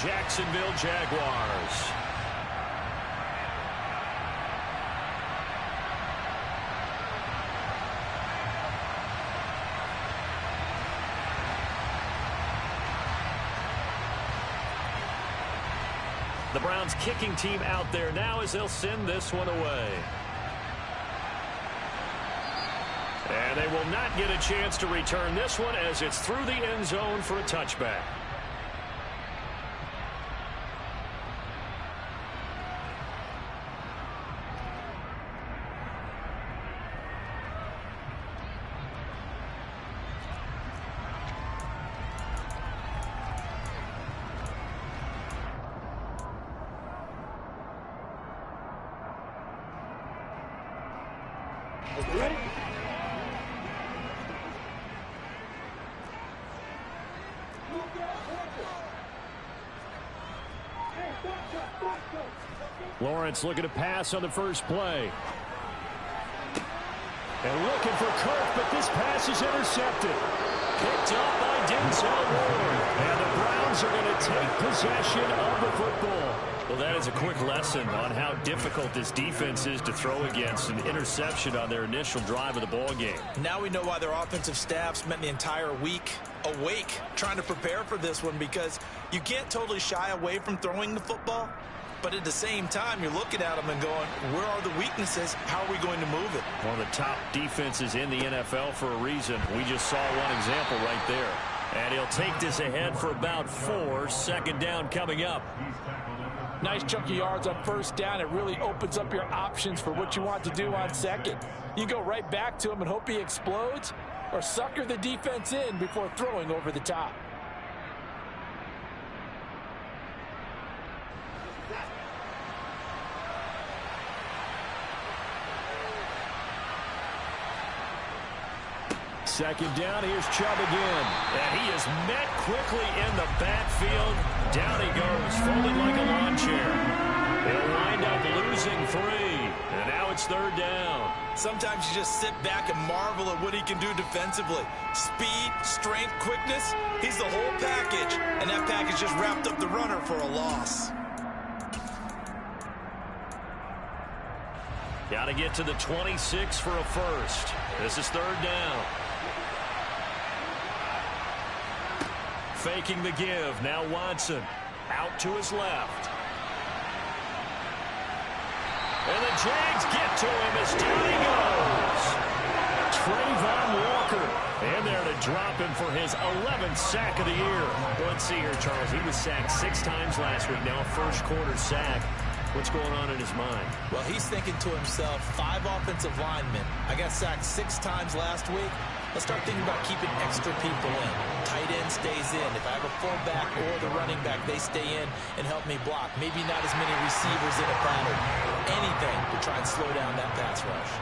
Jacksonville Jaguars. The Browns kicking team out there now as they'll send this one away. And they will not get a chance to return this one as it's through the end zone for a touchback. Lawrence looking to pass on the first play. And looking for Kirk, but this pass is intercepted. Picked up by Denzel Ward. And the Browns are going to take possession of the football. Well, that is a quick lesson on how difficult this defense is to throw against. An interception on their initial drive of the ball game. Now we know why their offensive staff spent the entire week awake trying to prepare for this one, because you can't totally shy away from throwing the football. But at the same time, you're looking at them and going, where are the weaknesses? How are we going to move it? One of the top defenses in the NFL for a reason. We just saw one example right there. And he'll take this ahead for about 4. Second down coming up. Nice chunk of yards on first down. It really opens up your options for what you want to do on second. You go right back to him and hope he explodes, or sucker the defense in before throwing over the top. Second down, here's Chubb again. And he is met quickly in the backfield. Down he goes, folded like a lawn chair. They'll wind up losing 3. And now it's third down. Sometimes you just sit back and marvel at what he can do defensively. Speed, strength, quickness, he's the whole package. And that package just wrapped up the runner for a loss. Got to get to the 26 for a first. This is third down. Faking the give. Now Watson out to his left. And the Jags get to him as down he goes. Trayvon Walker in there to drop him for his 11th sack of the year. Let's see here, Charles. He was sacked 6 times last week. Now first quarter sack. What's going on in his mind? Well, he's thinking to himself, 5 offensive linemen. I got sacked 6 times last week. Let's start thinking about keeping extra people in. Tight end stays in. If I have a fullback or the running back, they stay in and help me block. Maybe not as many receivers in a pattern. Anything to try and slow down that pass rush.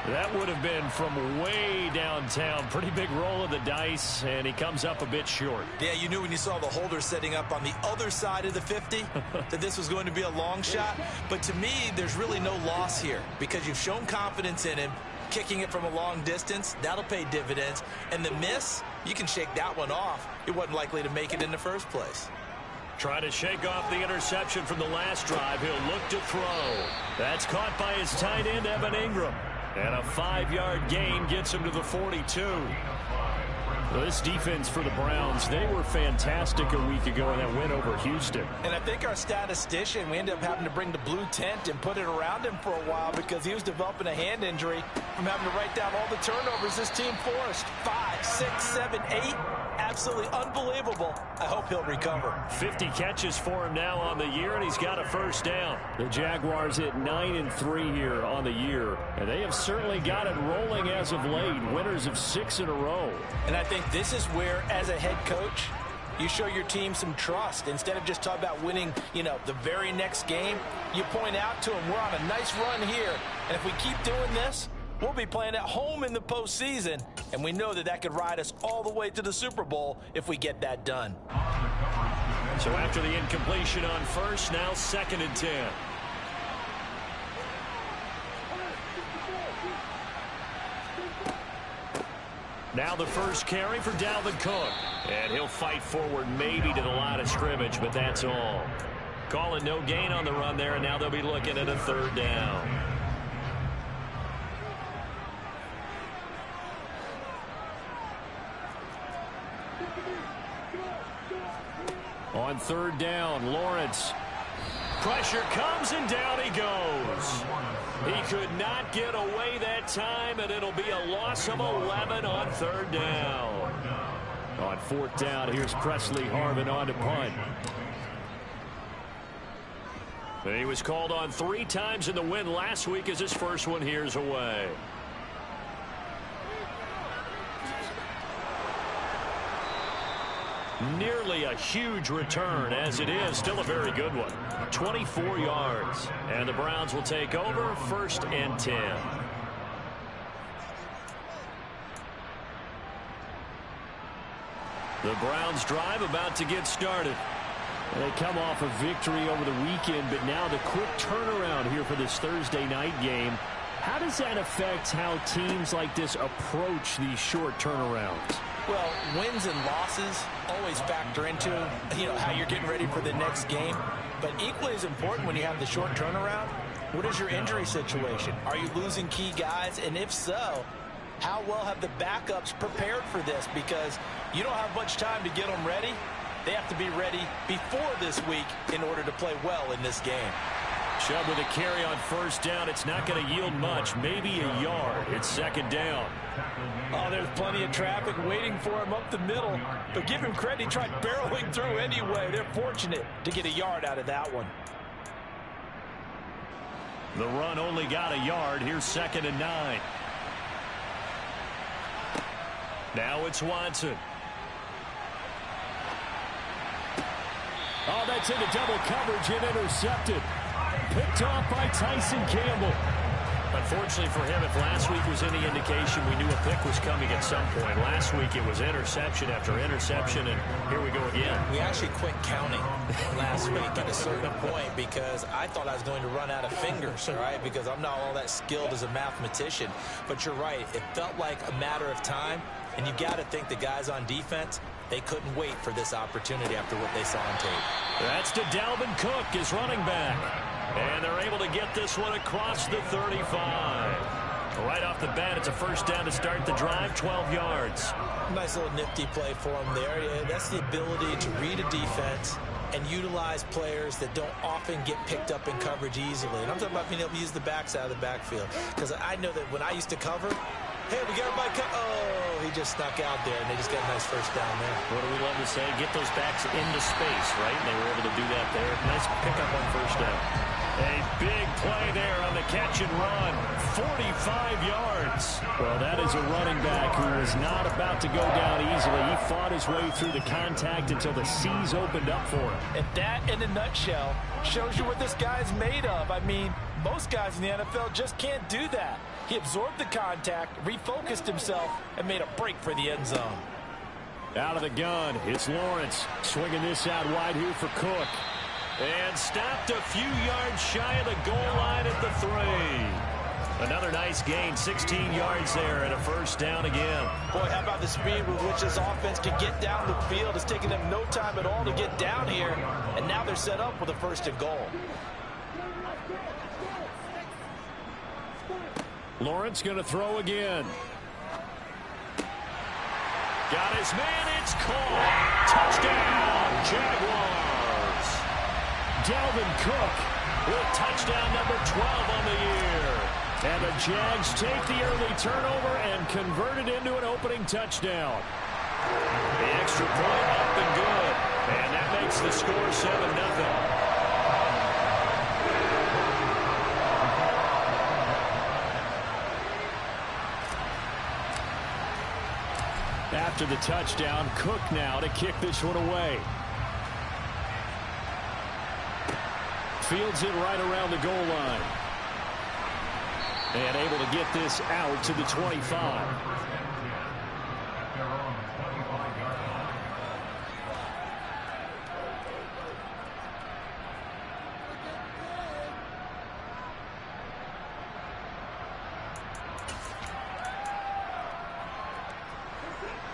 That would have been from way downtown. Pretty big roll of the dice, and he comes up a bit short. Yeah, you knew when you saw the holder setting up on the other side of the 50 that this was going to be a long shot. But to me, there's really no loss here because you've shown confidence in him. Kicking it from a long distance, that'll pay dividends. And the miss, you can shake that one off. It wasn't likely to make it in the first place. Trying to shake off the interception from the last drive. He'll look to throw. That's caught by his tight end, Evan Ingram. And a 5-yard gain gets him to the 42. Well, this defense for the Browns, they were fantastic a week ago in that win over Houston. And I think our statistician, we ended up having to bring the blue tent and put it around him for a while because he was developing a hand injury from having to write down all the turnovers this team forced. 5, 6, 7, 8. Absolutely unbelievable. I hope he'll recover. 50 catches for him now on the year, and he's got a first down. The Jaguars hit 9-3 here on the year, and they have certainly got it rolling as of late. Winners of 6 in a row. And I think this is where, as a head coach, you show your team some trust. Instead of just talking about winning, the very next game, you point out to them, we're on a nice run here. And if we keep doing this, we'll be playing at home in the postseason. And we know that could ride us all the way to the Super Bowl if we get that done. So after the incompletion on first, now 2nd and 10. Now the first carry for Dalvin Cook. And he'll fight forward maybe to the line of scrimmage, but that's all. Calling no gain on the run there, and now they'll be looking at a 3rd down. On 3rd down, Lawrence. Pressure comes, and down he goes. He could not get away that time, and it'll be a loss of 11 on 3rd down. On 4th down, here's Presley Harvin on to punt. And he was called on 3 times in the win last week as his first one here's away. Nearly a huge return, as it is still a very good one. 24 yards. And the Browns will take over 1st and 10. The Browns drive about to get started. They come off a victory over the weekend, but now the quick turnaround here for this Thursday night game. How does that affect how teams like this approach these short turnarounds? Well, wins and losses always factor into, how you're getting ready for the next game. But equally as important when you have the short turnaround, what is your injury situation? Are you losing key guys? And if so, how well have the backups prepared for this? Because you don't have much time to get them ready. They have to be ready before this week in order to play well in this game. Chubb with a carry on 1st down. It's not going to yield much, maybe a yard. It's 2nd down. Oh, there's plenty of traffic waiting for him up the middle. But give him credit, he tried barreling through anyway. They're fortunate to get a yard out of that one. The run only got a yard. Here's 2nd and 9. Now it's Watson. Oh, that's into double coverage and intercepted. Picked off by Tyson Campbell. Unfortunately for him, if last week was any indication, we knew a pick was coming at some point. Last week it was interception after interception, and here we go again. We actually quit counting last week at a certain point because I thought I was going to run out of fingers, all right, because I'm not all that skilled as a mathematician. But you're right. It felt like a matter of time, and you got to think the guys on defense, they couldn't wait for this opportunity after what they saw on tape. That's to Dalvin Cook, his running back. And they're able to get this one across the 35. Right off the bat, it's a 1st down to start the drive, 12 yards. Nice little nifty play for him there. Yeah, that's the ability to read a defense and utilize players that don't often get picked up in coverage easily. And I'm talking about being able to use the backs out of the backfield. Because I know that when I used to cover, hey, we got everybody oh, he just snuck out there, and they just got a nice 1st down there. What do we love to say? Get those backs into space, right? And they were able to do that there. Nice pickup on 1st down. A big play there on the catch and run. 45 yards. Well, that is a running back who is not about to go down easily. He fought his way through the contact until the seas opened up for him. And that, in a nutshell, shows you what this guy's made of. I mean, most guys in the NFL just can't do that. He absorbed the contact, refocused himself, and made a break for the end zone. Out of the gun, it's Lawrence. Swinging this out wide here for Cook. And stopped a few yards shy of the goal line at the 3. Another nice gain, 16 yards there, and a 1st down again. Boy, how about the speed with which this offense can get down the field? It's taken them no time at all to get down here, and now they're set up with a 1st and goal. Lawrence going to throw again. Got his man, it's caught. Touchdown, Jaguars. Dalvin Cook with touchdown number 12 on the year. And the Jags take the early turnover and convert it into an opening touchdown. The extra point up and good. And that makes the score 7-0. After the touchdown, Cook now to kick this one away. Fields it right around the goal line. And able to get this out to the 25.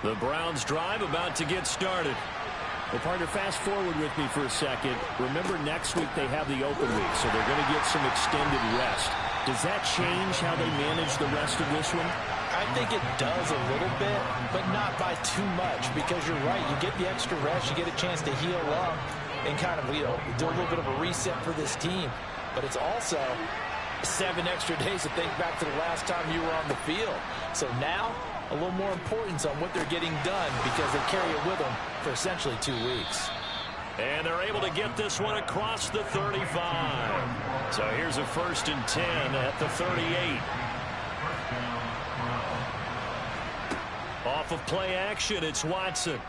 The Browns drive about to get started. Well, partner, fast forward with me for a second. Remember, next week they have the open week, so they're going to get some extended rest. Does that change how they manage the rest of this one? I think it does a little bit, but not by too much, because you're right. You get the extra rest. You get a chance to heal up and kind of, do a little bit of a reset for this team. But it's also 7 extra days to think back to the last time you were on the field. So now, a little more importance on what they're getting done because they carry it with them for essentially 2 weeks. And they're able to get this one across the 35. So here's a 1st and 10 at the 38. Off of play action, it's Watson.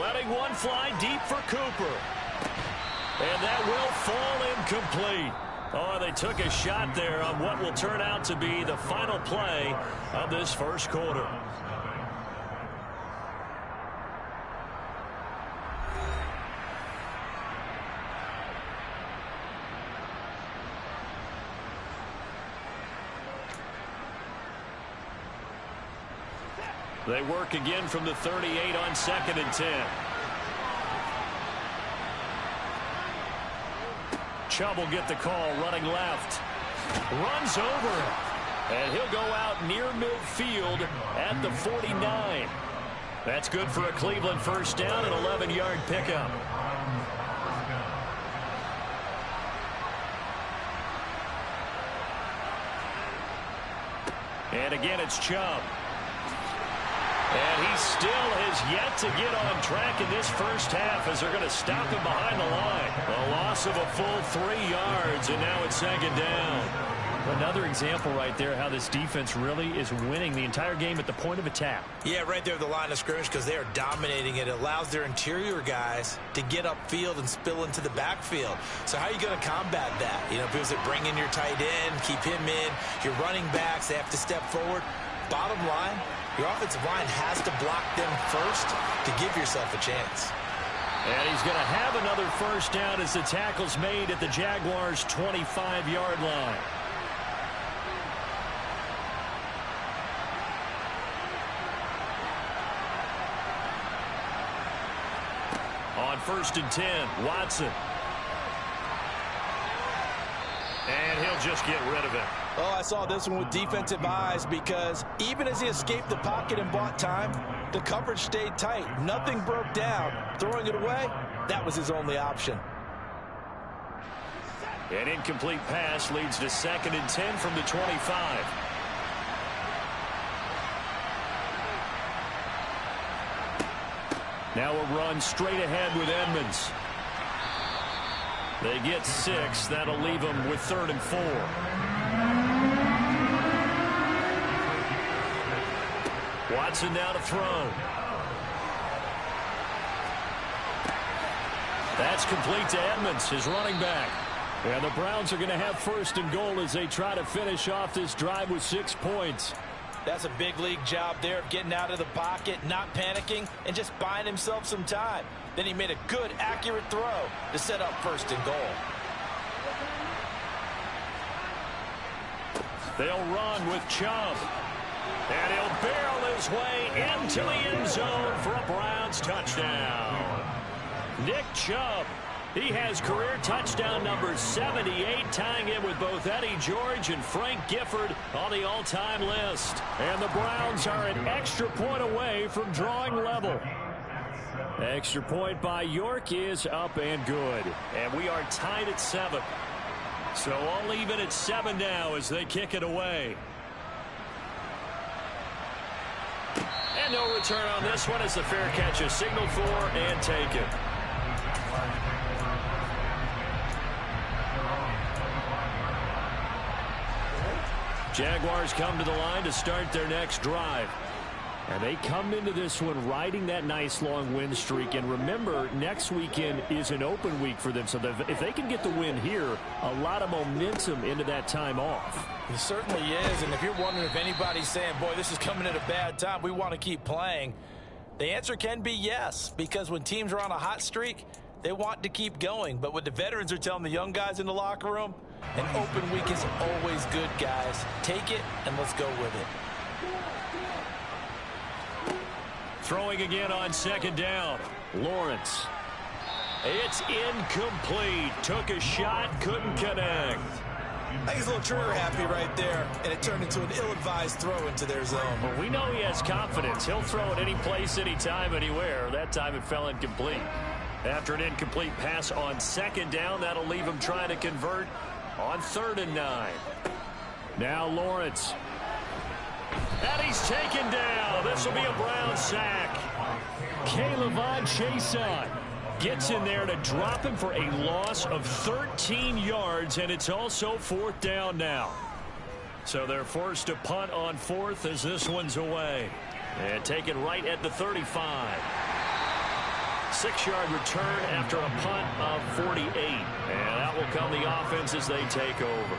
Letting one fly deep for Cooper. And that will fall incomplete. Oh, they took a shot there on what will turn out to be the final play of this first quarter. They work again from the 38 on 2nd and 10. Chubb will get the call running left. Runs over him. And he'll go out near midfield at the 49. That's good for a Cleveland first down, an 11-yard pickup. And again, it's Chubb. And he still has yet to get on track in this first half as they're going to stop him behind the line. A loss of a full 3 yards, and now it's 2nd down. Another example right there how this defense really is winning the entire game at the point of attack. Yeah, right there at the line of scrimmage because they are dominating it. It allows their interior guys to get upfield and spill into the backfield. So how are you going to combat that? If it was to bring in your tight end, keep him in, your running backs, they have to step forward. Bottom line, your offensive line has to block them first to give yourself a chance. And he's going to have another first down as the tackle's made at the Jaguars' 25-yard line. On 1st and 10, Watson. And he'll just get rid of it. Oh, I saw this one with defensive eyes because even as he escaped the pocket and bought time, the coverage stayed tight. Nothing broke down. Throwing it away, that was his only option. An incomplete pass leads to 2nd and 10 from the 25. Now a run straight ahead with Edmonds. They get 6. That'll leave them with 3rd and 4. Watson now to throw. That's complete to Edmonds, his running back. And the Browns are going to have 1st and goal as they try to finish off this drive with 6 points. That's a big league job there of getting out of the pocket, not panicking, and just buying himself some time. Then he made a good, accurate throw to set up 1st and goal. They'll run with Chubb. And he'll barrel his way into the end zone for a Browns touchdown. Nick Chubb. He has career touchdown number 78, tying it with both Eddie George and Frank Gifford on the all-time list. And the Browns are an extra point away from drawing level. Extra point by York is up and good. And we are tied at 7. So all even at 7 now as they kick it away. And no return on this one as the fair catch is signaled for and taken. Jaguars come to the line to start their next drive. And they come into this one riding that nice long win streak. And remember, next weekend is an open week for them. So if they can get the win here, a lot of momentum into that time off. It certainly is. And if you're wondering if anybody's saying, boy, this is coming at a bad time, we want to keep playing, the answer can be yes. Because when teams are on a hot streak, they want to keep going. But what the veterans are telling the young guys in the locker room, an open week is always good, guys. Take it and let's go with it. Throwing again on second down. Lawrence. It's incomplete. Took a shot, couldn't connect. I think he's a little trigger happy right there, and it turned into an ill-advised throw into their zone. Well, we know he has confidence. He'll throw it any place, anytime, anywhere. That time it fell incomplete. After an incomplete pass on second down, that'll leave him trying to convert on 3rd and 9. Now Lawrence. And he's taken down. This will be a Brown sack. K'Lavon Chaisson gets in there to drop him for a loss of 13 yards, and it's also 4th down now. So they're forced to punt on 4th as this one's away. And taken right at the 35. 6-yard return after a punt of 48. And that will come the offense as they take over.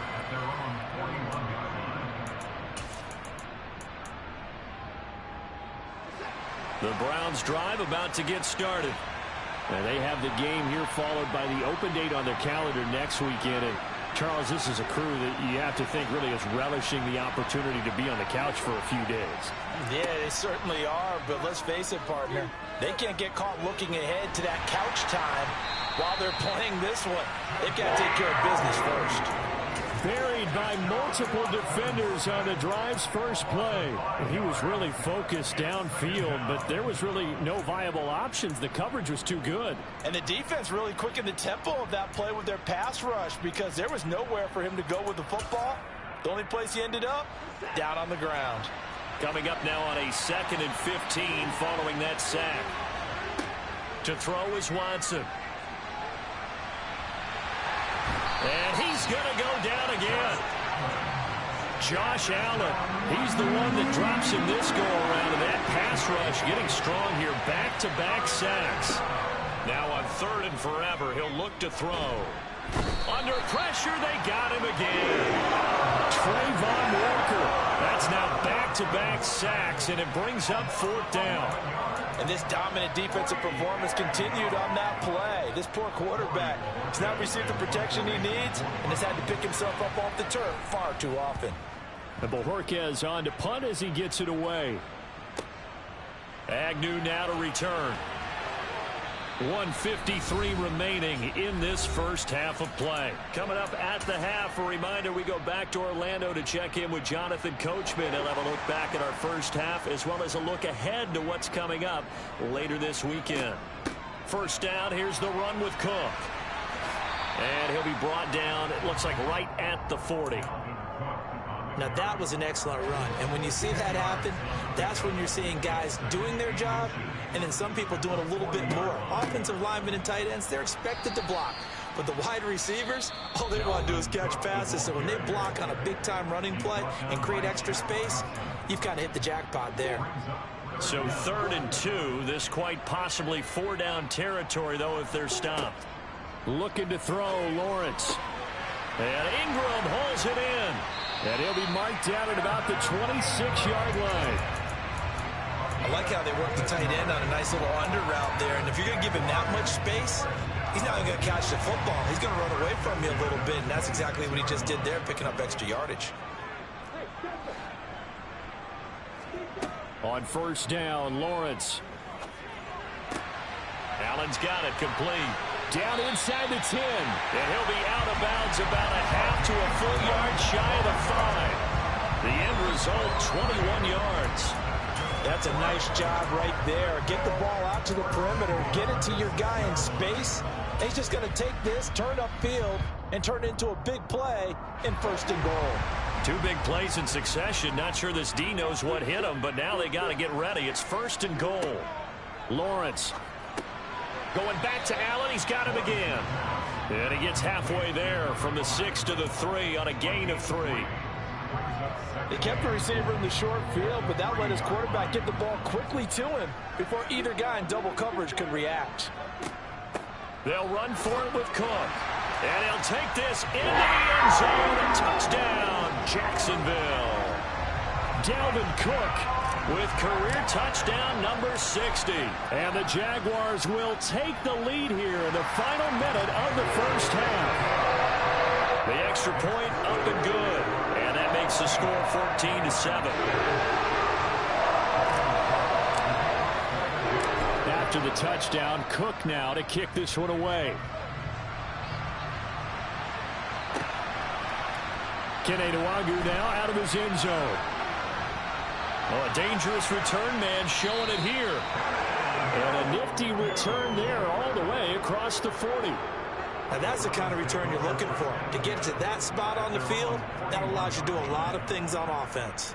The Browns drive about to get started. And they have the game here followed by the open date on their calendar next weekend. And Charles, this is a crew that you have to think really is relishing the opportunity to be on the couch for a few days. Yeah, they certainly are, but let's face it, partner. They can't get caught looking ahead to that couch time while they're playing this one. They've got to take care of business first. Buried by multiple defenders on the drive's first play. He was really focused downfield, but there was really no viable options. The coverage was too good. And the defense really quickened the tempo of that play with their pass rush because there was nowhere for him to go with the football. The only place he ended up, down on the ground. Coming up now on a 2nd and 15 following that sack. To throw is Watson. And he's going to go down again. Josh Allen, he's the one that drops him this go-around, and that pass rush getting strong here. Back-to-back sacks. Now on 3rd and forever, he'll look to throw. Under pressure, they got him again. Trayvon Walker. That's now back-to-back sacks, and it brings up 4th down. And this dominant defensive performance continued on that play. This poor quarterback has not received the protection he needs and has had to pick himself up off the turf far too often. And Bojorquez on to punt as he gets it away. Agnew now to return. 1:53 remaining in this first half of play. Coming up at the half, a reminder, we go back to Orlando to check in with Jonathan Coachman. He'll have a look back at our first half as well as a look ahead to what's coming up later this weekend. First down, here's the run with Cook. And he'll be brought down, it looks like right at the 40. Now, that was an excellent run. And when you see that happen, that's when you're seeing guys doing their job and then some people doing a little bit more. Offensive linemen and tight ends, they're expected to block. But the wide receivers, all they want to do is catch passes. So when they block on a big-time running play and create extra space, you've kind of hit the jackpot there. So 3rd and 2, this quite possibly 4-down territory, though, if they're stopped. Looking to throw, Lawrence. And Ingram holds it in. And he'll be marked down at about the 26-yard line. I like how they work the tight end on a nice little under route there. And if you're going to give him that much space, he's not even going to catch the football. He's going to run away from you a little bit, and that's exactly what he just did there, picking up extra yardage. On 1st down, Lawrence. Allen's got it complete. Down inside the 10. And he'll be out of bounds about a half to a full yard shy of the 5. The end result, 21 yards. That's a nice job right there. Get the ball out to the perimeter. Get it to your guy in space. And he's just going to take this, turn upfield, and turn it into a big play in 1st and goal. 2 big plays in succession. Not sure this D knows what hit him, but now they got to get ready. It's 1st and goal. Lawrence. Going back to Allen. He's got him again. And he gets halfway there from the 6 to the 3 on a gain of 3. They kept the receiver in the short field, but that let his quarterback get the ball quickly to him before either guy in double coverage could react. They'll run for it with Cook. And he'll take this into the end zone. A touchdown, Jacksonville. Dalvin Cook with career touchdown number 60. And the Jaguars will take the lead here in the final minute of the first half. The extra point up and good. And that makes the score 14-7. After the touchdown, Cook now to kick this one away. Kene Nwagu now out of his end zone. Oh, a dangerous return man showing it here. And a nifty return there all the way across the 40. Now that's the kind of return you're looking for. To get to that spot on the field, that allows you to do a lot of things on offense.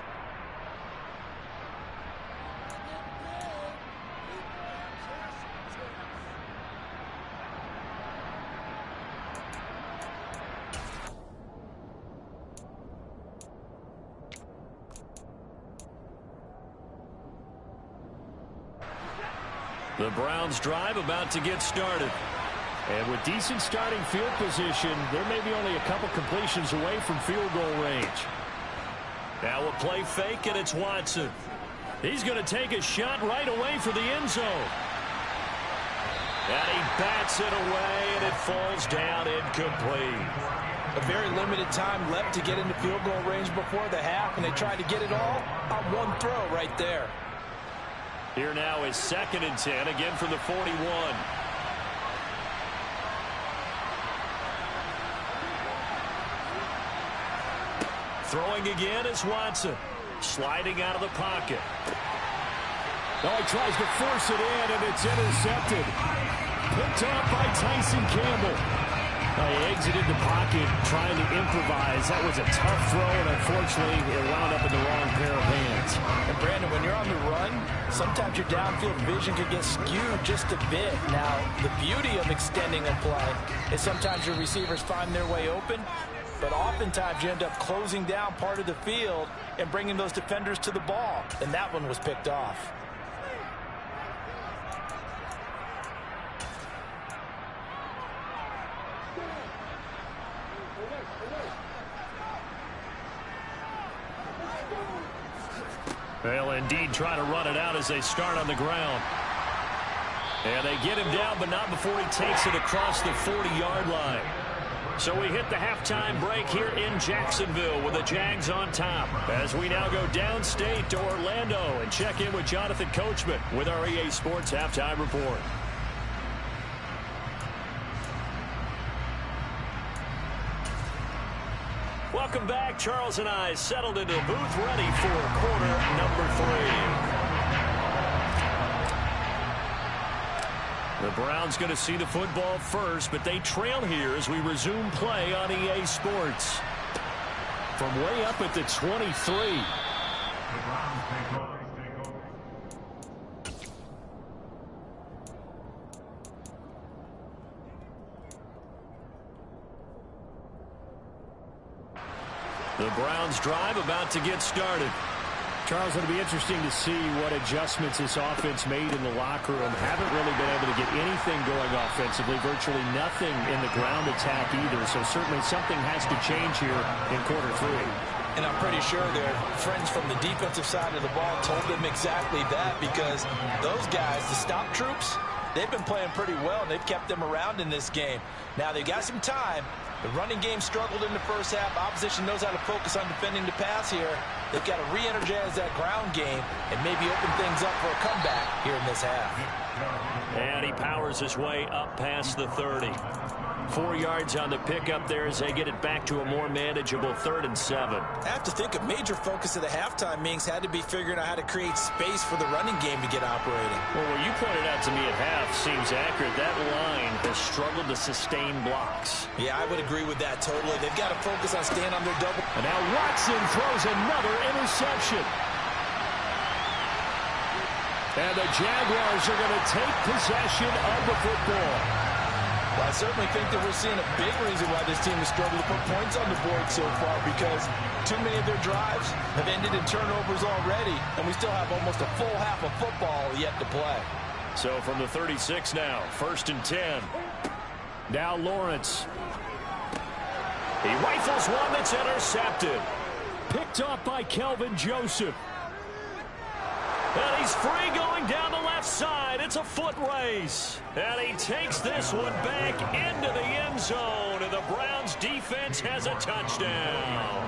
The Browns drive about to get started. And with decent starting field position, there may be only a couple completions away from field goal range. Now a play fake, and it's Watson. He's going to take a shot right away for the end zone. And he bats it away, and it falls down incomplete. A very limited time left to get into field goal range before the half, and they tried to get it all on one throw right there. Here now is 2nd and 10, again from the 41. Throwing again is Watson. Sliding out of the pocket. Oh, he tries to force it in, and it's intercepted. Picked off by Tyson Campbell. He exited the pocket trying to improvise. That was a tough throw, and unfortunately, it wound up in the wrong pair of hands. And Brandon, when you're on the run, sometimes your downfield vision could get skewed just a bit. Now, the beauty of extending a play is sometimes your receivers find their way open, but oftentimes you end up closing down part of the field and bringing those defenders to the ball, and that one was picked off. They'll indeed try to run it out as they start on the ground. And they get him down, but not before he takes it across the 40-yard line. So we hit the halftime break here in Jacksonville with the Jags on top. As we now go downstate to Orlando and check in with Jonathan Coachman with our EA Sports Halftime Report. Welcome back. Charles and I settled into the booth, ready for quarter number 3. The Browns going to see the football first, but they trail here as we resume play on EA Sports. From way up at the 23. The Browns drive about to get started. Charles, it'll be interesting to see what adjustments this offense made in the locker room. Haven't really been able to get anything going offensively, virtually nothing in the ground attack either. So certainly something has to change here in quarter 3. And I'm pretty sure their friends from the defensive side of the ball told them exactly that, because those guys, the stop troops, they've been playing pretty well, and they've kept them around in this game. Now they've got some time. The running game struggled in the first half. Opposition knows how to focus on defending the pass here. They've got to re-energize that ground game and maybe open things up for a comeback here in this half. And he powers his way up past the 30. 4 yards on the pickup there as they get it back to a more manageable 3rd and 7. I have to think a major focus of the halftime meetings had to be figuring out how to create space for the running game to get operating. Well, what you pointed out to me at half seems accurate. That line has struggled to sustain blocks. Yeah, I would agree with that totally. They've got to focus on staying on their double. And now Watson throws another interception. And the Jaguars are going to take possession of the football. Well, I certainly think that we're seeing a big reason why this team has struggled to put points on the board so far, because too many of their drives have ended in turnovers already, and we still have almost a full half of football yet to play. So from the 36 now, 1st and 10. Now Lawrence. He rifles one that's intercepted. Picked off by Kelvin Joseph. And he's free going down the left side. It's a foot race. And he takes this one back into the end zone. And the Browns defense has a touchdown.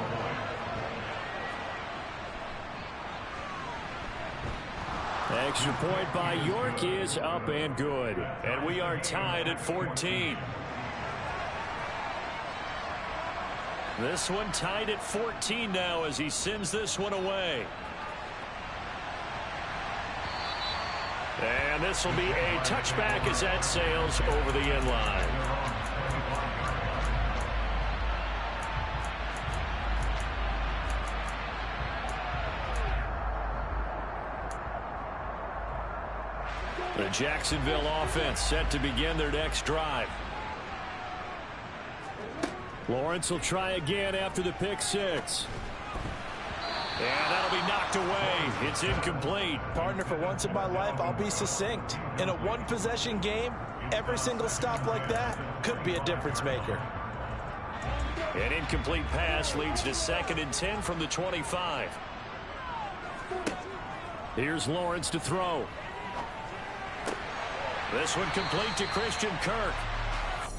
Extra point by York is up and good. And we are tied at 14. This one tied at 14 now as he sends this one away. And this will be a touchback as that sails over the end line. The Jacksonville offense set to begin their next drive. Lawrence will try again after the pick six. And that'll be knocked away. It's incomplete. Partner, for once in my life, I'll be succinct. In a one-possession game, every single stop like that could be a difference maker. An incomplete pass leads to 2nd and 10 from the 25. Here's Lawrence to throw. This one complete to Christian Kirk.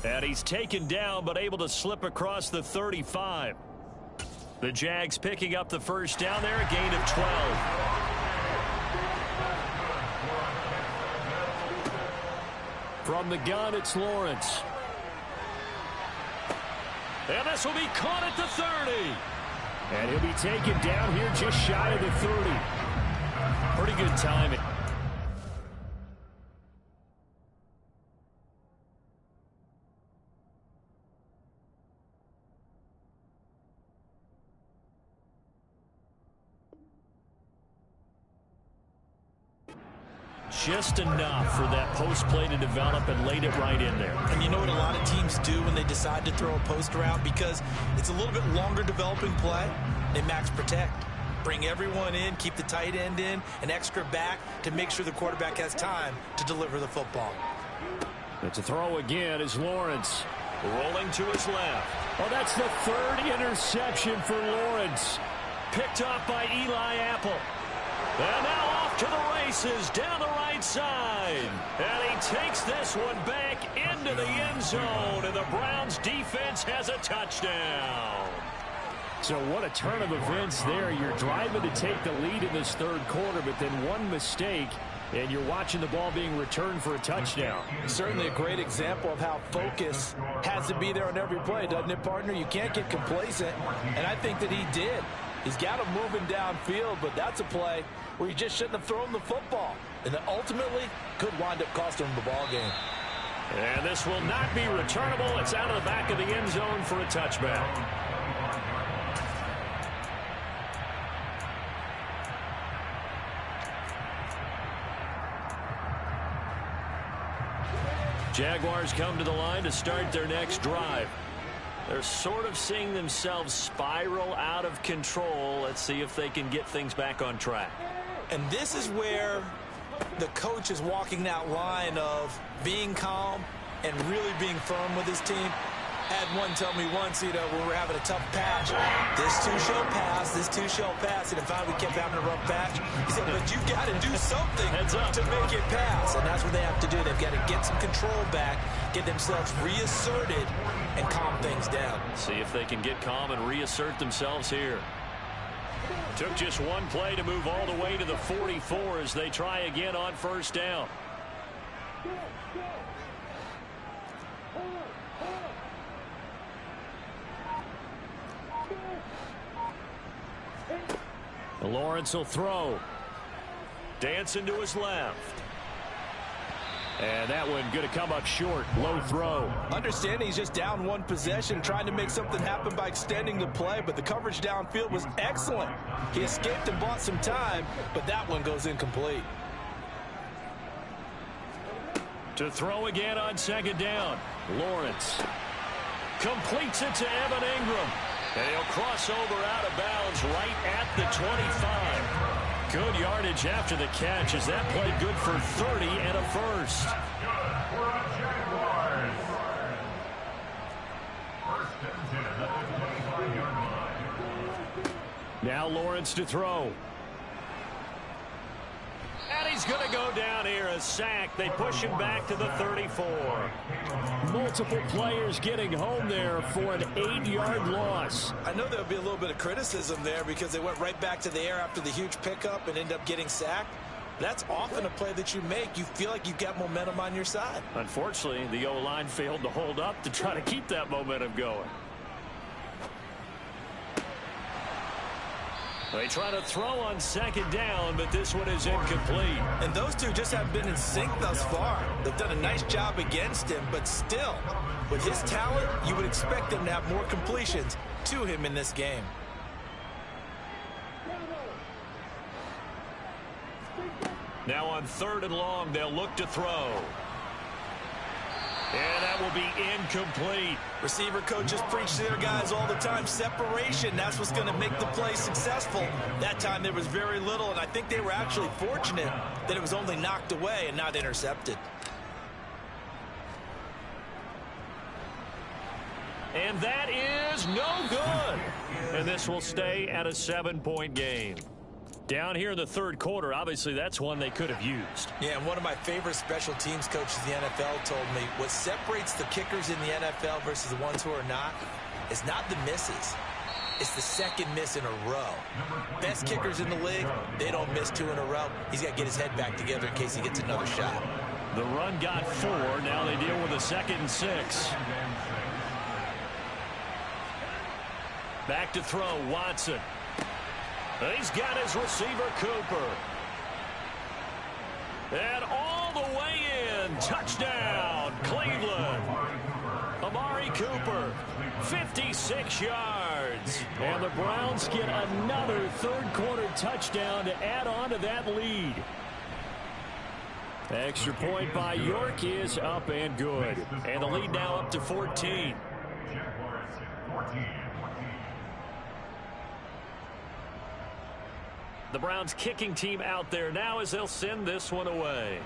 And he's taken down but able to slip across the 35. The Jags picking up the first down there, a gain of 12. From the gun, it's Lawrence. And this will be caught at the 30. And he'll be taken down here just shy of the 30. Pretty good timing. Just enough for that post play to develop and laid it right in there. And you know what a lot of teams do when they decide to throw a post route? Because it's a little bit longer developing play. They max protect. Bring everyone in, keep the tight end in, an extra back to make sure the quarterback has time to deliver the football. It's a throw again as Lawrence rolling to his left. Oh, that's the 3rd interception for Lawrence. Picked off by Eli Apple. And now off to the races down the right side. And he takes this one back into the end zone. And the Browns defense has a touchdown. So what a turn of events there. You're driving to take the lead in this 3rd quarter, but then one mistake, and you're watching the ball being returned for a touchdown. Certainly a great example of how focus has to be there on every play, doesn't it, partner? You can't get complacent, and I think that he did. He's got him moving downfield, but that's a play where you just shouldn't have thrown the football. And that ultimately could wind up costing him the ball game. And this will not be returnable. It's out of the back of the end zone for a touchback. Jaguars come to the line to start their next drive. They're sort of seeing themselves spiral out of control. Let's see if they can get things back on track. And this is where the coach is walking that line of being calm and really being firm with his team. Had one tell me once, when we're having a tough patch, this too shall pass, this too shall pass. And if we kept having a rough patch, he said, but you've got to do something to make it pass. And that's what they have to do. They've got to get some control back, get themselves reasserted, and calm things down. See if they can get calm and reassert themselves here. Took just one play to move all the way to the 44 as they try again on first down. Lawrence will throw. Dancing to his left. And that one going to come up short. Low throw. Understanding he's just down one possession, trying to make something happen by extending the play, but the coverage downfield was excellent. He escaped and bought some time, but that one goes incomplete. To throw again on second down. Lawrence completes it to Evan Ingram. And he'll cross over out of bounds right at the 25. Good yardage after the catch as that played good for 30 and a first. Now Lawrence to throw. And he's going to go down here, a sack. They push him back to the 34. Multiple players getting home there for an 8-yard loss. I know there'll be a little bit of criticism there because they went right back to the air after the huge pickup and ended up getting sacked. That's often a play that you make. You feel like you've got momentum on your side. Unfortunately, the O-line failed to hold up to try to keep that momentum going. They try to throw on second down, but this one is incomplete. And those two just haven't been in sync thus far. They've done a nice job against him, but still, with his talent, you would expect them to have more completions to him in this game. Now on 3rd and long, they'll look to throw. And that will be incomplete. Receiver coaches preach to their guys all the time. Separation, that's what's going to make the play successful. That time there was very little, and I think they were actually fortunate that it was only knocked away and not intercepted. And that is no good. And this will stay at a 7-point game. Down here in the 3rd quarter, obviously that's one they could have used. Yeah, and one of my favorite special teams coaches in the NFL told me what separates the kickers in the NFL versus the ones who are not is not the misses. It's the second miss in a row. Best kickers in the league, they don't miss 2 in a row. He's got to get his head back together in case he gets another shot. The run got 4. Now they deal with a 2nd and 6. Back to throw, Watson. He's got his receiver, Cooper. And all the way in. Touchdown, Cleveland. Amari Cooper, 56 yards. And the Browns get another 3rd quarter touchdown to add on to that lead. Extra point by York is up and good. And the lead now up to 14. The Browns kicking team out there now as they'll send this one away.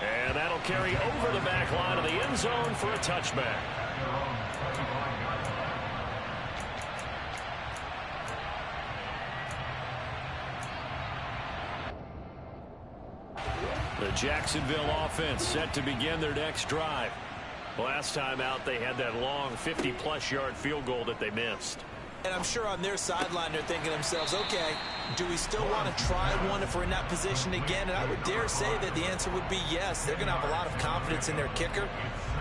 And that'll carry over the back line of the end zone for a touchback. The Jacksonville offense set to begin their next drive. Last time out, they had that long 50-plus yard field goal that they missed. And I'm sure on their sideline they're thinking to themselves, okay, do we still want to try one if we're in that position again? And I would dare say that the answer would be yes. They're going to have a lot of confidence in their kicker.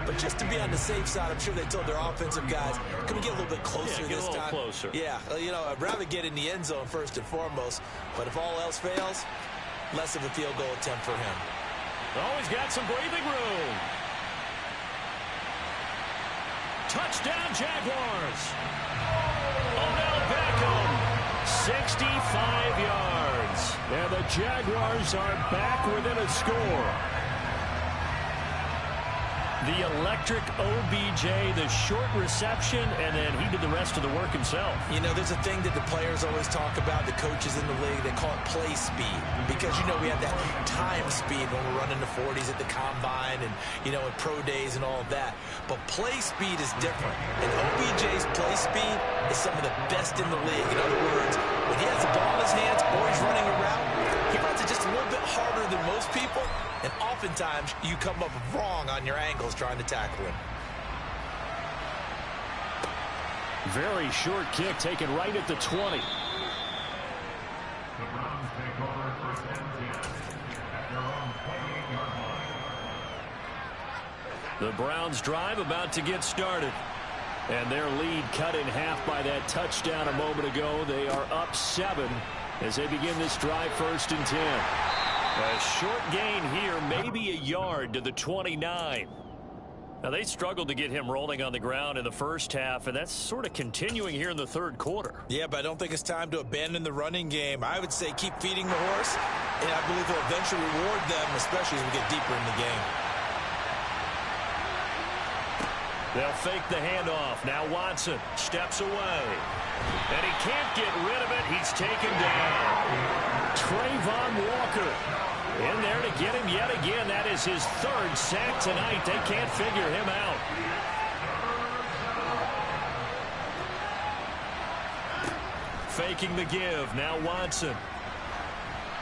But just to be on the safe side, I'm sure they told their offensive guys, can we get a little bit closer this time? Closer. Yeah, you know, I'd rather get in the end zone first and foremost. But if all else fails, less of a field goal attempt for him. Oh, he's got some breathing room. Touchdown, Jaguars. Odell Beckham, 65 yards. And the Jaguars are back within a score. The electric OBJ, the short reception, and then he did the rest of the work himself. You know, there's a thing that the players always talk about, the coaches in the league, they call it play speed. Because, you know, we have that time speed when we're running the 40s at the combine and, you know, in pro days and all of that. But play speed is different. And OBJ's play speed is some of the best in the league. In other words, when he has the ball in his hands or he's running around, he runs it just a little bit harder than most people. And oftentimes, you come up wrong on your angles trying to tackle him. Very short kick taken right at the 20. The Browns drive about to get started. And their lead cut in half by that touchdown a moment ago. They are up 7 as they begin this drive 1st and 10. A short gain here, maybe a yard to the 29. Now, they struggled to get him rolling on the ground in the first half, and that's sort of continuing here in the 3rd quarter. Yeah, but I don't think it's time to abandon the running game. I would say keep feeding the horse, and I believe he'll eventually reward them, especially as we get deeper in the game. They'll fake the handoff. Now Watson steps away. And he can't get rid of it. He's taken down. Trayvon Walker in there to get him yet again. That is his 3rd sack tonight. They can't figure him out. Faking the give. Now Watson.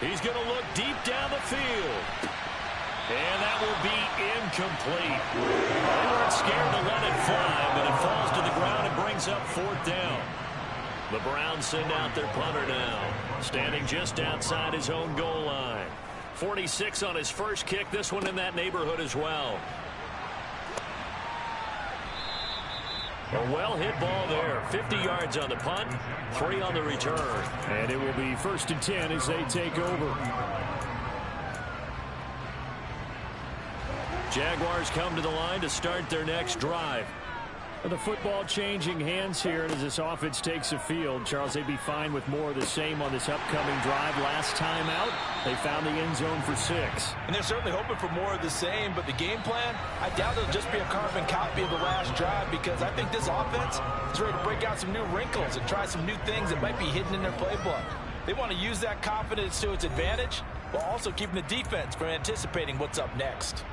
He's going to look deep down the field. And that will be incomplete. They weren't scared to let it fly, but it falls to the ground and brings up 4th down. The Browns send out their punter now, standing just outside his own goal line. 46 on his first kick, this one in that neighborhood as well. A well-hit ball there. 50 yards on the punt, 3 on the return. And it will be 1st and 10 as they take over. Jaguars come to the line to start their next drive. The football changing hands here as this offense takes the field. Charles, they'd be fine with more of the same on this upcoming drive. Last time out, they found the end zone for 6. And they're certainly hoping for more of the same, but the game plan, I doubt it'll just be a carbon copy of the last drive, because I think this offense is ready to break out some new wrinkles and try some new things that might be hidden in their playbook. They want to use that confidence to its advantage, while also keeping the defense from anticipating what's up next.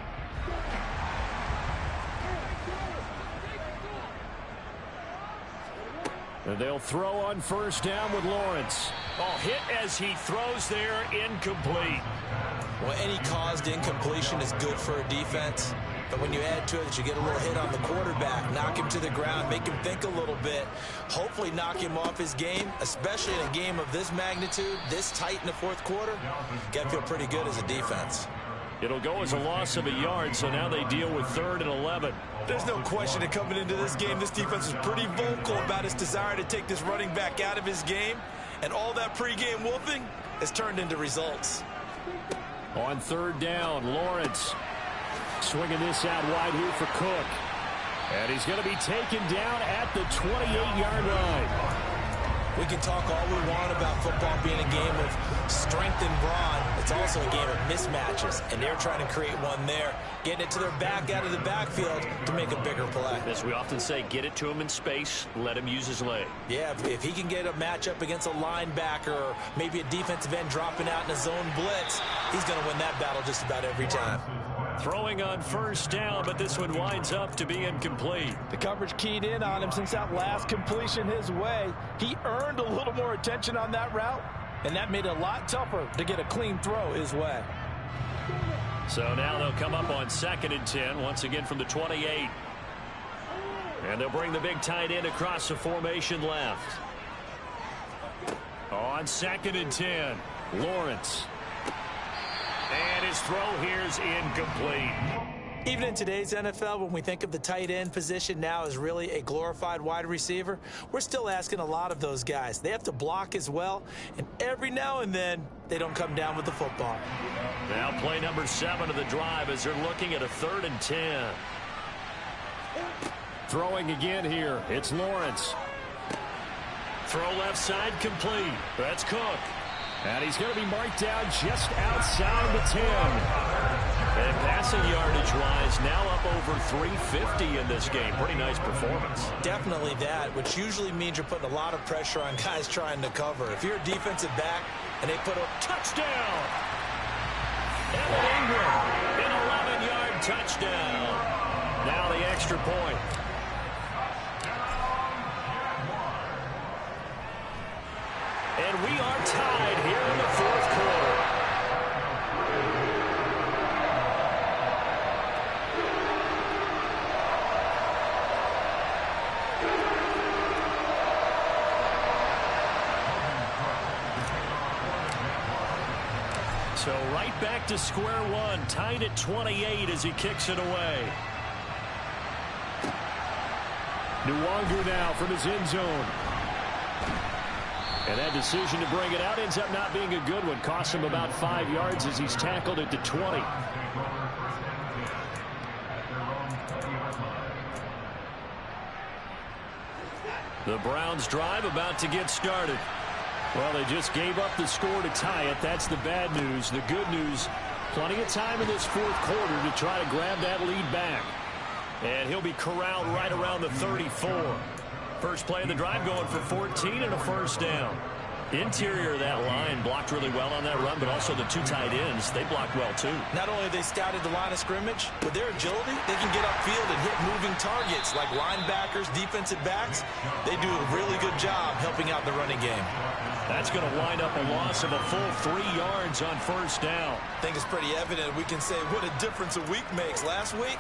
They'll throw on 1st down with Lawrence. Oh, hit as he throws there, incomplete. Well, any caused incompletion is good for a defense. But when you add to it that you get a little hit on the quarterback, knock him to the ground, make him think a little bit, hopefully knock him off his game, especially in a game of this magnitude, this tight in the 4th quarter, got to feel pretty good as a defense. It'll go as a loss of a yard, so now they deal with 3rd and 11. There's no question that coming into this game, this defense is pretty vocal about its desire to take this running back out of his game, and all that pregame wolfing has turned into results. On 3rd down, Lawrence swinging this out wide here for Cook. And he's going to be taken down at the 28-yard line. We can talk all we want about football being a game of strength and brawn. It's also a game of mismatches, and they're trying to create one there, getting it to their back out of the backfield to make a bigger play. As we often say, get it to him in space, let him use his leg. Yeah, if he can get a matchup against a linebacker or maybe a defensive end dropping out in a zone blitz, he's going to win that battle just about every time. Throwing on 1st down, but this one winds up to be incomplete. The coverage keyed in on him since that last completion his way. He earned a little more attention on that route, and that made it a lot tougher to get a clean throw his way. So now they'll come up on 2nd and 10, once again from the 28. And they'll bring the big tight end across the formation left. On 2nd and 10, Lawrence. And his throw here is incomplete. Even in today's NFL, when we think of the tight end position now as really a glorified wide receiver, we're still asking a lot of those guys. They have to block as well, and every now and then, they don't come down with the football. Now play number 7 of the drive as they're looking at a 3rd and 10. Throwing again here, it's Lawrence. Throw left side complete. That's Cook. And he's going to be marked down just outside the 10. And passing yardage-wise, now up over 350 in this game. Pretty nice performance. Definitely that, which usually means you're putting a lot of pressure on guys trying to cover. If you're a defensive back and they put a touchdown, Evan Ingram, an 11-yard touchdown. Now the extra point. And we are tied here in the 4th quarter. So right back to square one, tied at 28 as he kicks it away. Nwangu now from his end zone. And that decision to bring it out ends up not being a good one. Costs him about 5 yards as he's tackled at the 20. The Browns drive about to get started. Well, they just gave up the score to tie it. That's the bad news. The good news, plenty of time in this 4th quarter to try to grab that lead back. And he'll be corralled right around the 34. First play of the drive going for 14 and a 1st down. Interior of that line blocked really well on that run, but also the 2 tight ends, they blocked well too. Not only have they scouted the line of scrimmage, with their agility, they can get upfield and hit moving targets like linebackers, defensive backs. They do a really good job helping out the running game. That's going to wind up a loss of a full 3 yards on 1st down. I think it's pretty evident we can say what a difference a week makes. Last week,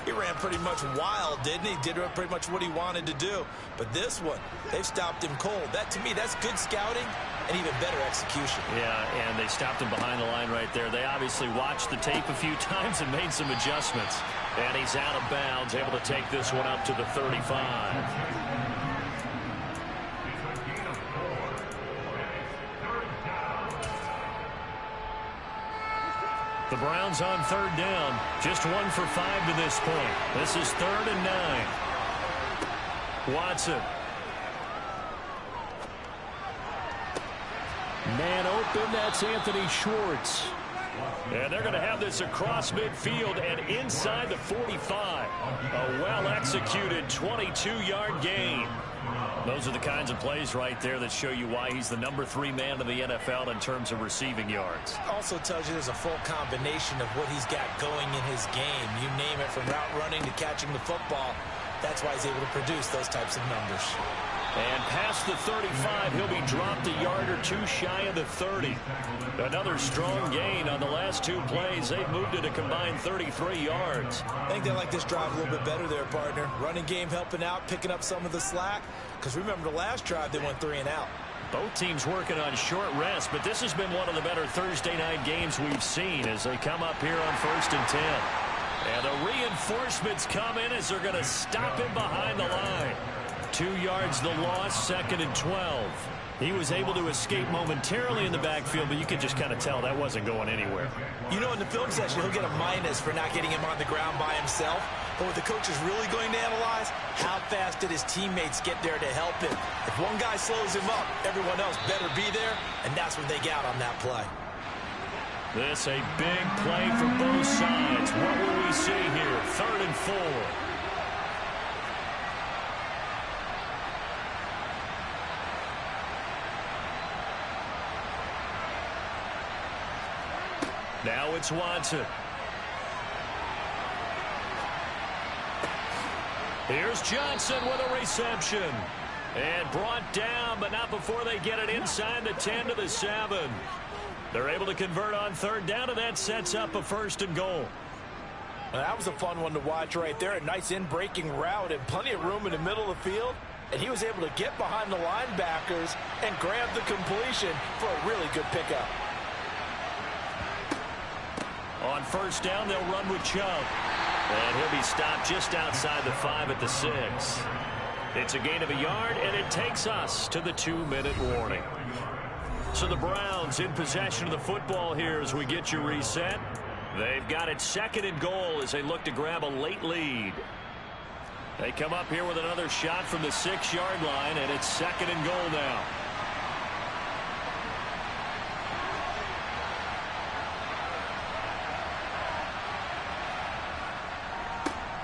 He ran pretty much wild, didn't he? Did pretty much what he wanted to do. But this one, they've stopped him cold. That, to me, that's good scouting and even better execution. Yeah, and they stopped him behind the line right there. They obviously watched the tape a few times and made some adjustments. And he's out of bounds, able to take this one up to the 35. The Browns on third down. Just 1 for 5 to this point. This is 3rd and 9. Watson. Man open, that's Anthony Schwartz. And they're going to have this across midfield and inside the 45. A well-executed 22-yard gain. Those are the kinds of plays right there that show you why he's the number 3 man in the NFL in terms of receiving yards. Also tells you there's a full combination of what he's got going in his game. You name it, from route running to catching the football. That's why he's able to produce those types of numbers. And past the 35, he'll be dropped a yard or 2 shy of the 30. Another strong gain on the last 2 plays. They've moved it a combined 33 yards. I think they like this drive a little bit better there, partner. Running game helping out, picking up some of the slack. Because remember, the last drive, they went 3 and out. Both teams working on short rest, but this has been one of the better Thursday night games we've seen as they come up here on 1st and 10. And the reinforcements come in as they're going to stop him behind the line. 2 yards the loss, 2nd and 12. He was able to escape momentarily in the backfield, but you could just kind of tell that wasn't going anywhere. You know, in the film session, he'll get a minus for not getting him on the ground by himself. But what the coach is really going to analyze, how fast did his teammates get there to help him? If one guy slows him up, everyone else better be there, and that's what they got on that play. This a big play for both sides. What will we see here? 3rd and 4. Now it's Watson. Here's Johnson with a reception. And brought down, but not before they get it inside the 10 to the 7. They're able to convert on 3rd down, and that sets up a 1st and goal. Well, that was a fun one to watch right there. A nice in-breaking route and plenty of room in the middle of the field. And he was able to get behind the linebackers and grab the completion for a really good pickup. On 1st down, they'll run with Chubb. And he'll be stopped just outside the 5 at the 6. It's a gain of a yard, and it takes us to the 2-minute warning. So the Browns in possession of the football here as we get you reset. They've got it 2nd and goal as they look to grab a late lead. They come up here with another shot from the 6-yard line, and it's 2nd and goal now.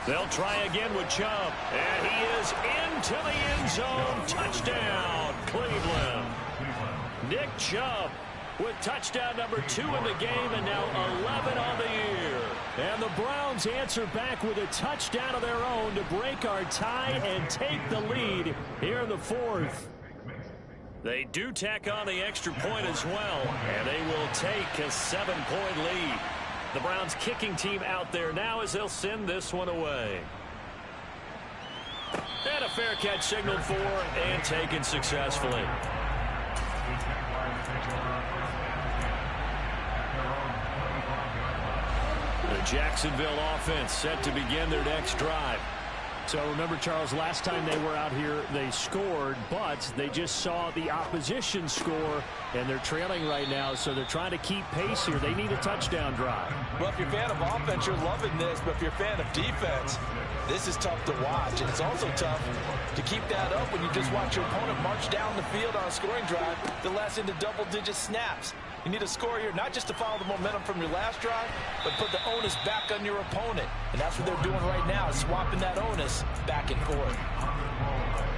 They'll try again with Chubb. And he is into the end zone. Touchdown, Cleveland. Nick Chubb with touchdown number 2 in the game, and now 11 on the year. And the Browns answer back with a touchdown of their own to break our tie and take the lead here in the 4th. They do tack on the extra point as well, and they will take a 7-point lead. The Browns kicking team out there now as they'll send this one away. And a fair catch signaled for and taken successfully. The Jacksonville offense set to begin their next drive. So remember, Charles, last time they were out here, they scored, but they just saw the opposition score, and they're trailing right now, so they're trying to keep pace here. They need a touchdown drive. Well, if you're a fan of offense, you're loving this, but if you're a fan of defense, this is tough to watch, and it's also tough to keep that up when you just watch your opponent march down the field on a scoring drive that lasts into double-digit snaps. You need a score here, not just to follow the momentum from your last drive, but put the onus back on your opponent. And that's what they're doing right now, swapping that onus back and forth.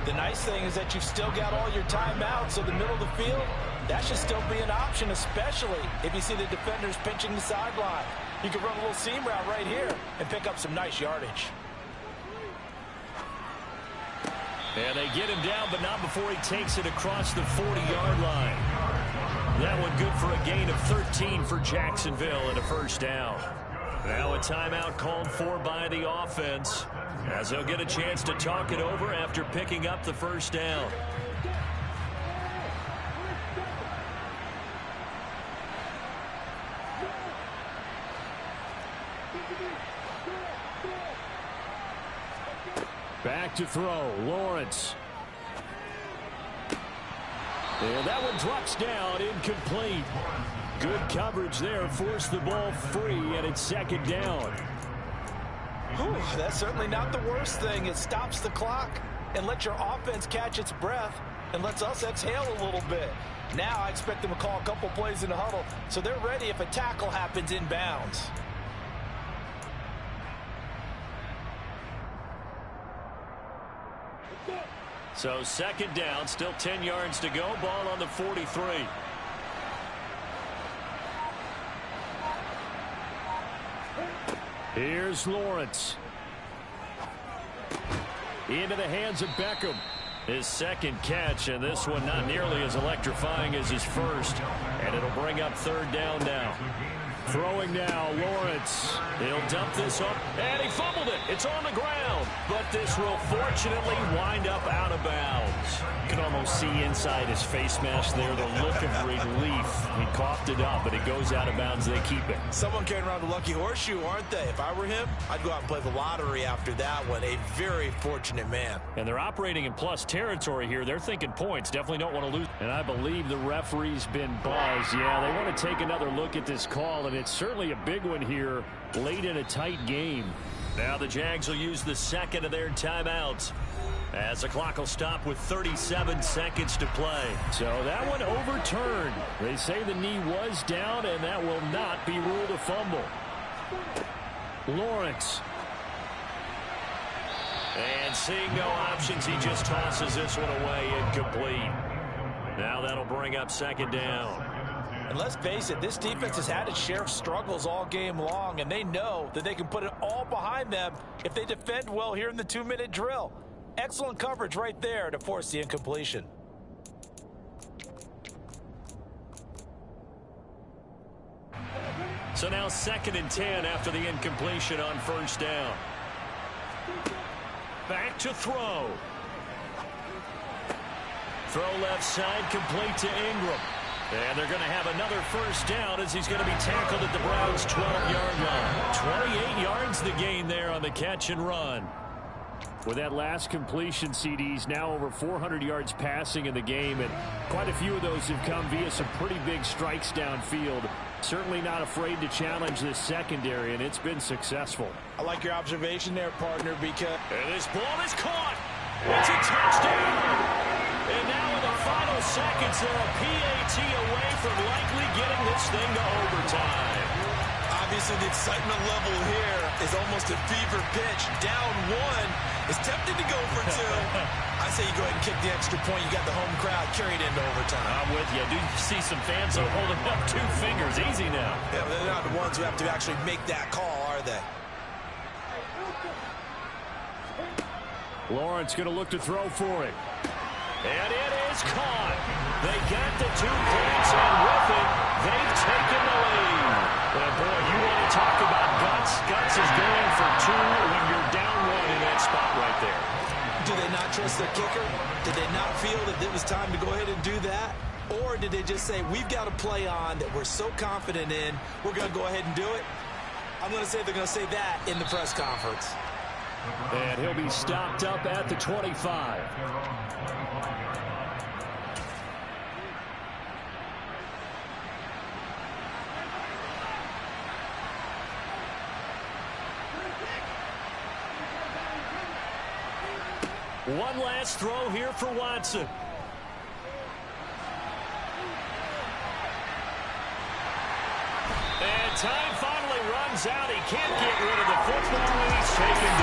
The nice thing is that you've still got all your timeouts, so the middle of the field, that should still be an option, especially if you see the defenders pinching the sideline. You can run a little seam route right here and pick up some nice yardage. And they get him down, but not before he takes it across the 40-yard line. That one good for a gain of 13 for Jacksonville and a 1st down. Now a timeout called for by the offense, as they'll get a chance to talk it over after picking up the first down. Back to throw, Lawrence. And that one drops down, incomplete. Good coverage there, forced the ball free, and it's second down. Whew, that's certainly not the worst thing. It stops the clock and lets your offense catch its breath and lets us exhale a little bit. Now I expect them to call a couple plays in the huddle so they're ready if a tackle happens inbounds. So second down, still 10 yards to go, ball on the 43. Here's Lawrence. Into the hands of Beckham. His second catch, and this one not nearly as electrifying as his first. And it'll bring up third down now. Throwing now, Lawrence. He'll dump this up, and he fumbled it. It's on the ground, but this will fortunately wind up out of bounds. You can almost see inside his face mask there the look of relief. He coughed it up, but it goes out of bounds. They keep it. Someone carrying around the lucky horseshoe, aren't they? If I were him, I'd go out and play the lottery after that one. A very fortunate man. And they're operating in plus territory here. They're thinking points. Definitely don't want to lose. And I believe the referee's been buzzed. Yeah, they want to take another look at this call, and it's certainly a big one here late in a tight game. Now the Jags will use the second of their timeouts as the clock will stop with 37 seconds to play. So that one overturned. They say the knee was down, and that will not be ruled a fumble. Lawrence. And seeing no options, he just tosses this one away, incomplete. Now that'll bring up second down. And let's face it, this defense has had its share of struggles all game long, and they know that they can put it all behind them if they defend well here in the 2-minute drill. Excellent coverage right there to force the incompletion. So now 2nd and 10 after the incompletion on first down. Back to throw. Throw left side, complete to Ingram. And they're going to have another first down as he's going to be tackled at the Browns' 12-yard line. 28 yards the gain there on the catch and run. With that last completion, CD's now over 400 yards passing in the game, and quite a few of those have come via some pretty big strikes downfield. Certainly not afraid to challenge this secondary, and it's been successful. I like your observation there, partner, because... And this ball is caught. It's a touchdown. And now in the final seconds, they're a PAT away from likely getting this thing to overtime. Obviously, the excitement level here is almost a fever pitch. Down one, is tempted to go for two. I say you go ahead and kick the extra point. You got the home crowd carried into overtime. I'm with you. I do see some fans are holding up 2 fingers. Easy now. Yeah, they're not the ones who have to actually make that call, are they? Lawrence going to look to throw for it. And it is caught. They got the 2 points, and with it, they've taken the lead. Well, boy, you want to talk about guts. Guts is going for 2 when you're down 1 in that spot right there. Do they not trust their kicker? Did they not feel that it was time to go ahead and do that? Or did they just say, we've got a play on that we're so confident in, we're going to go ahead and do it? I'm going to say they're going to say that in the press conference. And he'll be stopped up at the 25. One last throw here for Watson. And time finally runs out. He can't get rid of the football, and he's taken